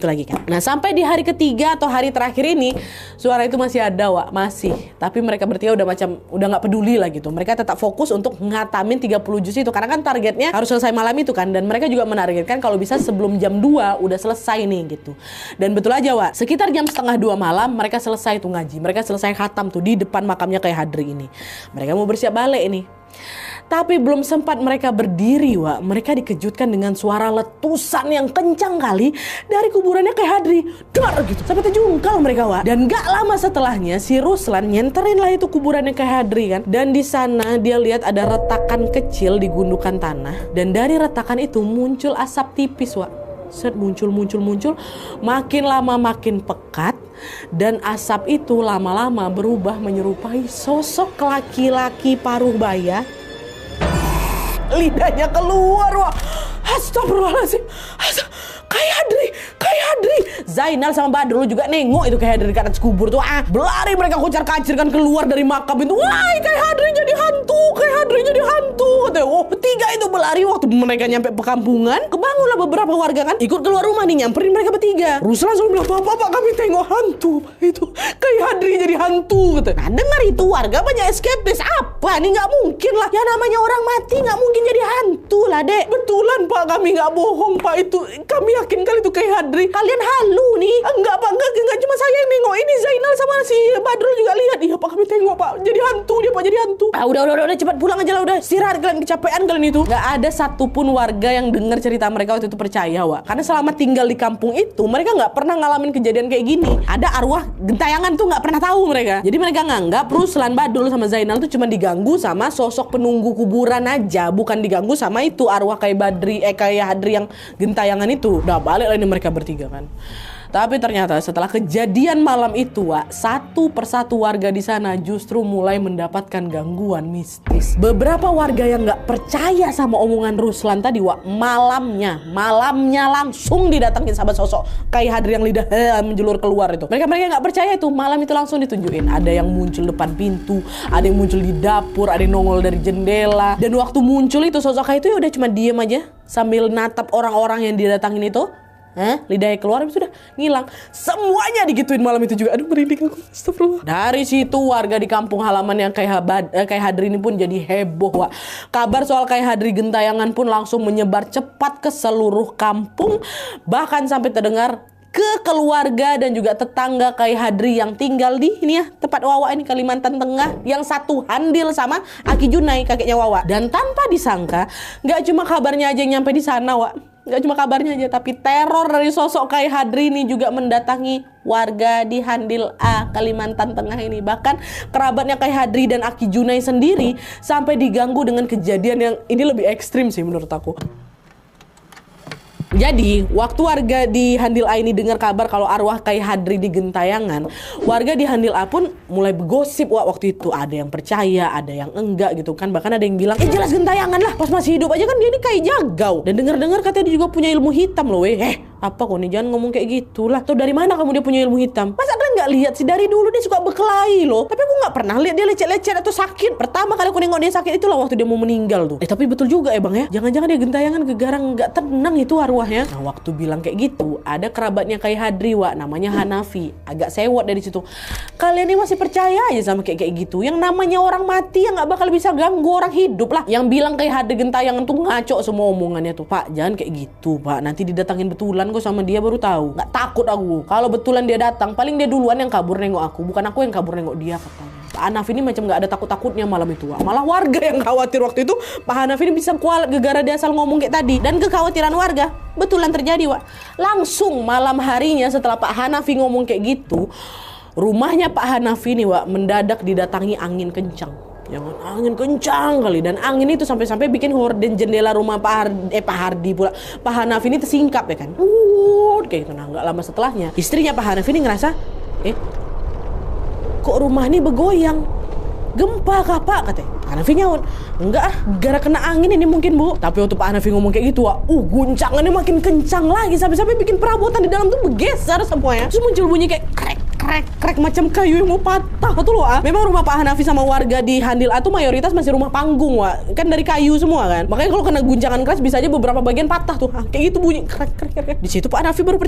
itu lagi kan. Nah sampai di hari ketiga atau hari terakhir ini suara itu masih ada Wak, masih. Tapi mereka bertiga udah nggak peduli lah gitu. Mereka tetap fokus untuk ngatamin 30 juz itu karena kan targetnya harus selesai malam itu kan, dan mereka juga menargetkan kalau bisa sebelum jam 2 udah selesai nih gitu. Dan betul aja Wak, sekitar jam setengah 2 malam mereka selesai tuh ngaji, mereka selesai khatam tuh di depan makamnya Kyai Hadri ini. Mereka mau bersiap balik nih. Tapi belum sempat mereka berdiri Wak, mereka dikejutkan dengan suara letusan yang kencang kali dari kuburannya Kyai Hadri. Dar gitu, sampai terjungkal mereka Wak. Dan gak lama setelahnya si Ruslan nyenterin lah itu kuburannya Kyai Hadri kan. Dan di sana dia lihat ada retakan kecil di gundukan tanah. Dan dari retakan itu muncul asap tipis Wak. Set muncul, makin lama makin pekat, dan asap itu lama-lama berubah menyerupai sosok laki-laki paruh baya. Lidahnya keluar Wak. Astagfirullahaladzim. Kyai Hadri. Zainal sama Badrul juga nengok itu Kyai Hadri di atas kubur tuh. Berlari mereka kocar-kacir kan keluar dari makam itu. Wah, Kyai Hadri jadi hantu. Oh, bertiga itu berlari. Waktu mereka nyampe perkampungan, kebangunlah beberapa warga kan ikut keluar rumah nih, nyamperin mereka bertiga. Ruslan langsung bilang, Bapak kami tengok hantu. Itu Kyai Hadri jadi hantu gitu. Nah dengar itu warga banyak skeptis. Apa nih, nggak mungkin lah, ya namanya orang mati nggak mungkin jadi hantu lah dek. Betulan Pak, kami nggak bohong Pak, itu kami yakin kali itu Kyai Hadri. Kalian halu nih. Enggak Pak, enggak cuma saya yang nengok, ini Zainal sama si Badrul juga lihat. Iya Pak, kami tengok Pak, jadi hantu dia Pak, jadi hantu. Udah cepat pulang aja lah, udah istirahat kalian, kecapean kalian itu. Nggak ada satupun warga yang dengar cerita mereka waktu itu percaya Wak, karena selama tinggal di kampung itu mereka nggak pernah ngalamin kejadian kayak gini. Ada arwah gentayangan tuh nggak pernah tahu mereka. Jadi mereka nganggap Ruslan, Badrul sama Zainal tuh cuma diganggu sama sosok penunggu kuburan aja, bukan diganggu sama itu arwah Kyai Hadri yang gentayangan itu. Udah balik lah ini mereka bertiga kan. Tapi ternyata setelah kejadian malam itu Wak, satu persatu warga di sana justru mulai mendapatkan gangguan mistis. Beberapa warga yang nggak percaya sama omongan Ruslan tadi Wak, malamnya langsung didatangin sama sosok Kyai Hadri yang lidah menjulur keluar itu. Mereka nggak percaya itu, malam itu langsung ditunjukin. Ada yang muncul depan pintu, ada yang muncul di dapur, ada yang nongol dari jendela. Dan waktu muncul itu sosok Kyai itu ya udah cuma diem aja sambil natap orang-orang yang didatangin itu. Lidahnya keluar, sudah ngilang. Semuanya digituin malam itu juga. Aduh, merinding aku. Astagfirullah. Dari situ warga di kampung halaman yang Kyai Hadri ini pun jadi heboh Wak. Kabar soal Kyai Hadri gentayangan pun langsung menyebar cepat ke seluruh kampung, bahkan sampai terdengar ke keluarga dan juga tetangga Kyai Hadri yang tinggal di ini ya, tempat Wawa ini, Kalimantan Tengah, yang satu handil sama Aki Junai, kakeknya Wawa. Dan tanpa disangka, nggak cuma kabarnya aja yang nyampe di sana Wak. Gak cuma kabarnya aja, tapi teror dari sosok Kyai Hadri ini juga mendatangi warga di Handil A, Kalimantan Tengah ini. Bahkan kerabatnya Kyai Hadri dan Aki Junai sendiri sampai diganggu dengan kejadian yang ini lebih ekstrim sih menurut aku. Jadi, waktu warga di Handil A ini dengar kabar kalau arwah Kyai Hadri di gentayangan, warga di Handil A pun mulai bergosip Wak waktu itu. Ada yang percaya, ada yang enggak gitu kan. Bahkan ada yang bilang, jelas gentayangan lah, pas masih hidup aja kan dia ini Kyai Jagau. Dan dengar-dengar katanya dia juga punya ilmu hitam loh apa kok nih, jangan ngomong kayak gitulah. Tuh dari mana kamu dia punya ilmu hitam? Masa kalian nggak lihat sih, dari dulu dia suka berkelahi loh. Tapi aku nggak pernah lihat dia lecet-lecet atau sakit. Pertama kali aku nengok dia sakit itulah waktu dia mau meninggal tuh. Tapi betul juga ya Bang ya, jangan-jangan dia gentayangan gegarang nggak tenang itu arwahnya. Nah waktu bilang kayak gitu, ada kerabatnya Kyai Hadri Wak, namanya Hanafi. Agak sewot dari situ. Kalian ini masih percaya aja sama kayak gitu? Yang namanya orang mati yang nggak bakal bisa ganggu orang hidup lah. Yang bilang Kyai Hadri gentayangan tuh ngaco semua omongannya tuh. Pak jangan kayak gitu Pak, nanti didatangin betulan kok sama dia baru tahu. Nggak takut aku. Kalau betulan dia datang, paling dia duluan yang kabur nengok aku, bukan aku yang kabur nengok dia katanya. Pak Hanaf ini macam nggak ada takut-takutnya malam itu Wak. Malah warga yang khawatir waktu itu Pak Hanaf ini bisa kualat gegara dia asal ngomong kayak tadi. Dan kekhawatiran warga betulan terjadi Wak. Langsung malam harinya setelah Pak Hanafi ngomong kayak gitu, rumahnya Pak Hanafi ini Wak mendadak didatangi angin kencang. Jangan angin kencang kali, dan angin itu sampai-sampai bikin horden jendela rumah Pak Hardi pula. Pak Hanafi ini tersingkap ya kan. Kayak gitu. Nah nggak lama setelahnya istrinya Pak Hanafi ini ngerasa kok rumah ini bergoyang, gempa kah Pak katanya. Pak Hanafi nyaut, enggak gara kena angin ini mungkin Bu. Tapi waktu Pak Hanafi ngomong kayak gitu Wak, guncangannya makin kencang lagi sampai-sampai bikin perabotan di dalam tuh bergeser semuanya. Terus muncul bunyi kayak krek macam kayu yang mau patah tuh loh. Memang rumah Pak Hanafi sama warga di Handil A tuh mayoritas masih rumah panggung Wak, kan dari kayu semua kan. Makanya kalau kena guncangan keras bisa aja beberapa bagian patah tuh. Kayak gitu bunyi krek. Di situ Pak Hanafi baru